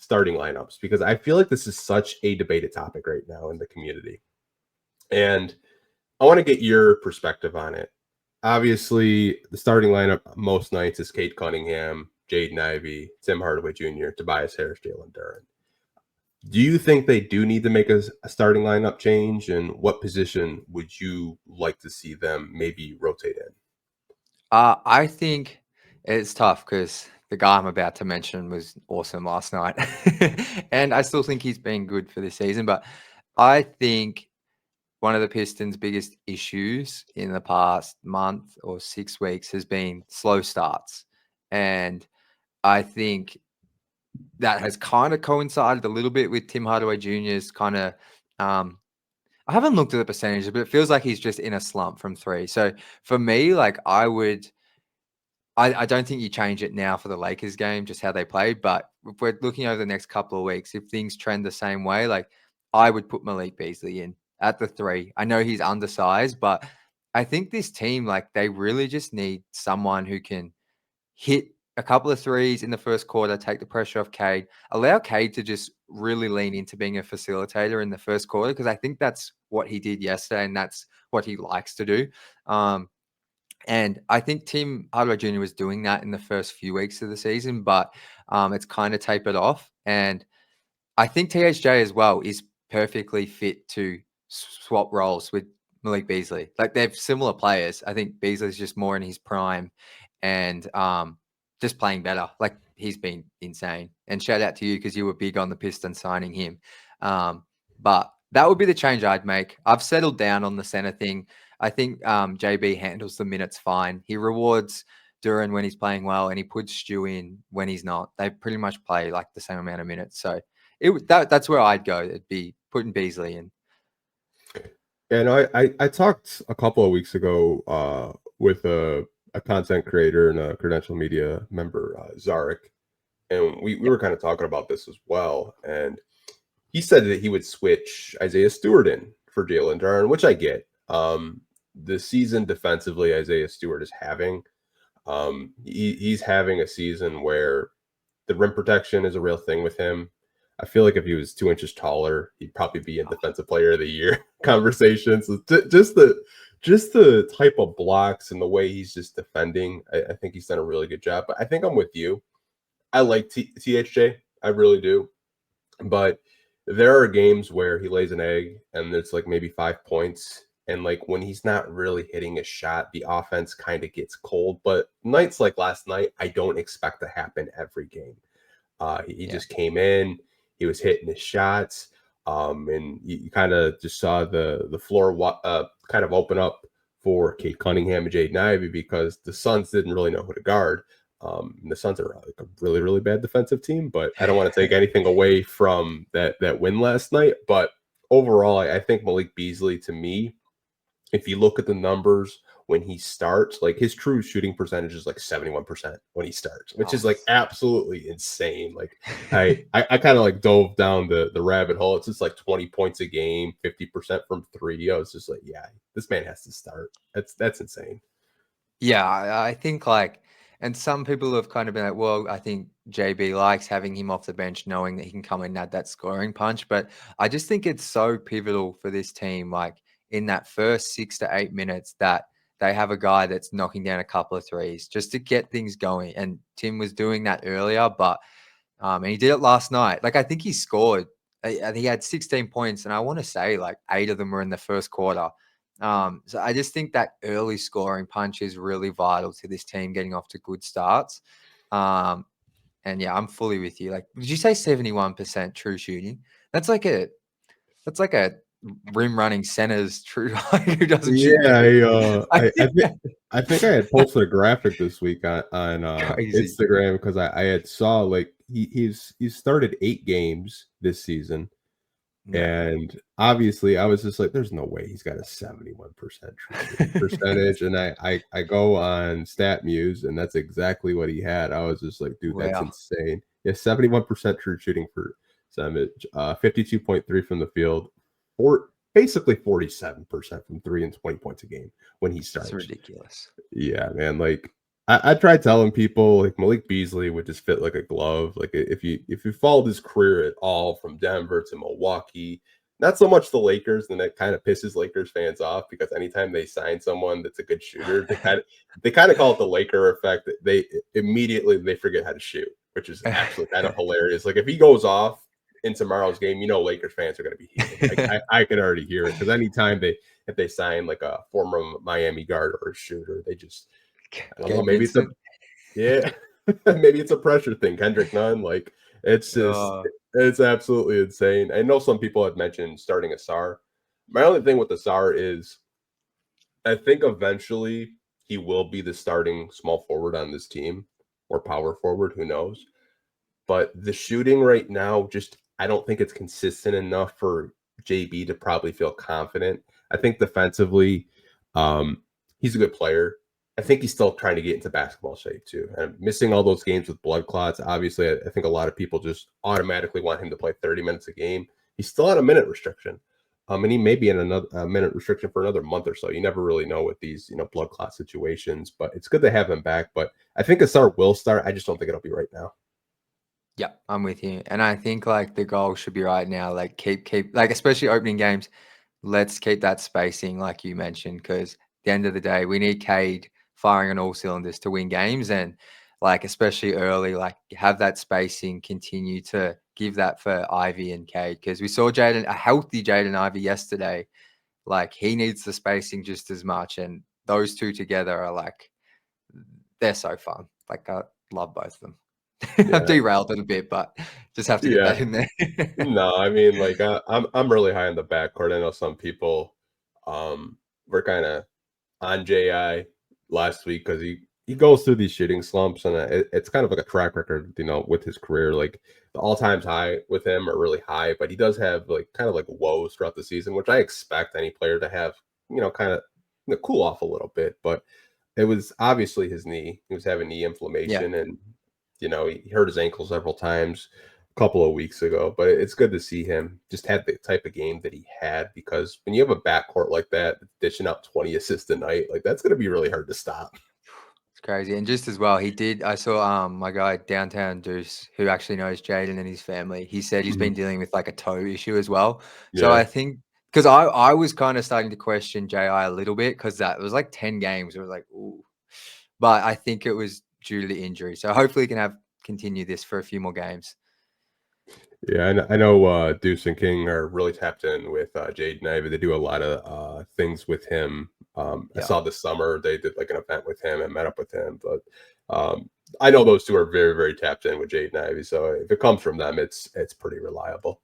starting lineups, because I feel like this is such a debated topic right now in the community. And I want to get your perspective on it. Obviously, the starting lineup most nights is Cade Cunningham, Jaden Ivey, Tim Hardaway Jr., Tobias Harris, Jalen Duren. Do you think they do need to make a starting lineup change? And what position would you like to see them maybe rotate in? I think it's tough because the guy I'm about to mention was awesome last night. And I still think he's been good for this season. But I think one of the Pistons' biggest issues in the past month or 6 weeks has been slow starts. And I think that has kind of coincided a little bit with Tim Hardaway Jr.'s kind of I haven't looked at the percentages, but it feels like he's just in a slump from three. So for me, like I don't think you change it now for the Lakers game, just how they played. But if we're looking over the next couple of weeks, if things trend the same way, like I would put Malik Beasley in at the three. I know he's undersized, but I think this team, like they really just need someone who can hit a couple of threes in the first quarter, take the pressure off Cade, allow Cade to just really lean into being a facilitator in the first quarter, because I think that's what he did yesterday and that's what he likes to do. And I think Tim Hardaway Jr. was doing that in the first few weeks of the season, but it's kind of tapered off. And I think THJ as well is perfectly fit to swap roles with Malik Beasley. Like they're similar players. I think Beasley's just more in his prime and just playing better. Like he's been insane. And shout out to you because you were big on the Pistons signing him. But that would be the change I'd make. I've settled down on the center thing. I think JB handles the minutes fine. He rewards Duren when he's playing well, and he puts Stu in when he's not. They pretty much play like the same amount of minutes. So that's where I'd go. It'd be putting Beasley in. And I talked a couple of weeks ago with a content creator and a credential media member, Zarek, and we were kind of talking about this as well. And he said that he would switch Isaiah Stewart in for Jalen Duren, which I get. The season defensively Isaiah Stewart is having, he's having a season where the rim protection is a real thing with him. I feel like if he was 2 inches taller, he'd probably be in Defensive Player of the Year conversations. Just the type of blocks and the way he's just defending, I think he's done a really good job. But I think I'm with you. I like THJ, I really do. But there are games where he lays an egg and it's like maybe 5 points. And like when he's not really hitting a shot, the offense kind of gets cold. But nights like last night, I don't expect to happen every game. He just came in, he was hitting his shots, and you kind of just saw the floor kind of open up for Cade Cunningham and Jaden Ivey because the Suns didn't really know who to guard. The Suns are like a really, really bad defensive team, but I don't want to take anything away from that win last night. But overall, I think Malik Beasley, to me, if you look at the numbers when he starts, like his true shooting percentage is like 71% when he starts, which is like absolutely insane. Like I kind of like dove down the rabbit hole. It's just like 20 points a game, 50% from three. I was just like, yeah, this man has to start. That's insane. Yeah, I think like, and some people have kind of been like, well, I think JB likes having him off the bench, knowing that he can come and add that scoring punch. But I just think it's so pivotal for this team, like in that first 6 to 8 minutes, that they have a guy that's knocking down a couple of threes just to get things going. And Tim was doing that earlier, but and he did it last night. Like I think he scored. He had 16 points, and I want to say like 8 of them were in the first quarter. So I just think that early scoring punch is really vital to this team getting off to good starts. And yeah, I'm fully with you. Like, did you say 71% true shooting? That's like a rim running center's true who doesn't shoot. Yeah, I think I had posted a graphic this week on Instagram because I had saw like he's started 8 games this season. Yeah. And obviously I was just like, there's no way he's got a 71% true percentage. And I go on StatMuse and that's exactly what he had. I was just like, dude, that's insane. Yeah, 71% true shooting for Savage, 52.3 from the field, basically 47% from 3 and 20 points a game when he starts. It's ridiculous. Yeah, man. Like I tried telling people like Malik Beasley would just fit like a glove. Like if you followed his career at all from Denver to Milwaukee, not so much the Lakers, and that kind of pisses Lakers fans off because anytime they sign someone that's a good shooter, they kind of call it the Laker effect. They immediately they forget how to shoot, which is actually kind of hilarious. Like if he goes off in tomorrow's game, Lakers fans are going to be heated. Like I can already hear it because anytime if they sign like a former Miami guard or a shooter, they just I don't know. Gabe Maybe it's a Vincent. yeah. Maybe it's a pressure thing. Kendrick Nunn, like it's just Oh, it's absolutely insane. I know some people had mentioned starting Ausar. My only thing with Ausar is I think eventually he will be the starting small forward on this team or power forward. Who knows? But the shooting right now, just I don't think it's consistent enough for JB to probably feel confident. I think defensively, he's a good player. I think he's still trying to get into basketball shape too. And missing all those games with blood clots, obviously, I think a lot of people just automatically want him to play 30 minutes a game. He's still on a minute restriction. And he may be in another minute restriction for another month or so. You never really know with these, blood clot situations. But it's good to have him back. But I think Asar will start. I just don't think it'll be right now. yeah, I'm with you. And I think like the goal should be right now, like keep like especially opening games, let's keep that spacing like you mentioned, because at the end of the day, we need Cade firing on all cylinders to win games. And like especially early, like have that spacing, continue to give that for Ivy and Cade. Because we saw a healthy Jaden Ivy yesterday. Like he needs the spacing just as much. And those two together are like they're so fun. Like I love both of them. I've Yeah. derailed it a bit, but just have to get that Yeah. in there. No, I mean, like I'm really high on the backcourt. I know some people were kind of on JI last week because he goes through these shooting slumps, and it's kind of like a track record, with his career. Like the all times high with him are really high, but he does have like kind of like woes throughout the season, which I expect any player to have. Kind of cool off a little bit, but it was obviously his knee. He was having knee Yeah. inflammation, and he hurt his ankle several times a couple of weeks ago. But it's good to see him just have the type of game that he had, because when you have a backcourt like that, dishing out 20 assists a night, like that's going to be really hard to stop. It's crazy. And just as well, I saw my guy downtown Deuce, who actually knows Jaden and his family. He said he's Mhm. been dealing with like a toe issue as well. So Yeah. I think because I was kind of starting to question JI a little bit because that was like 10 games. It was like, ooh. But I think it was due to the injury. So hopefully he can continue this for a few more games. Yeah, I know Deuce and King are really tapped in with Jaden Ivey. They do a lot of things with him. I Yeah. saw this summer they did like an event with him and met up with him. But I know those two are very, very tapped in with Jaden Ivey. So if it comes from them, it's pretty reliable.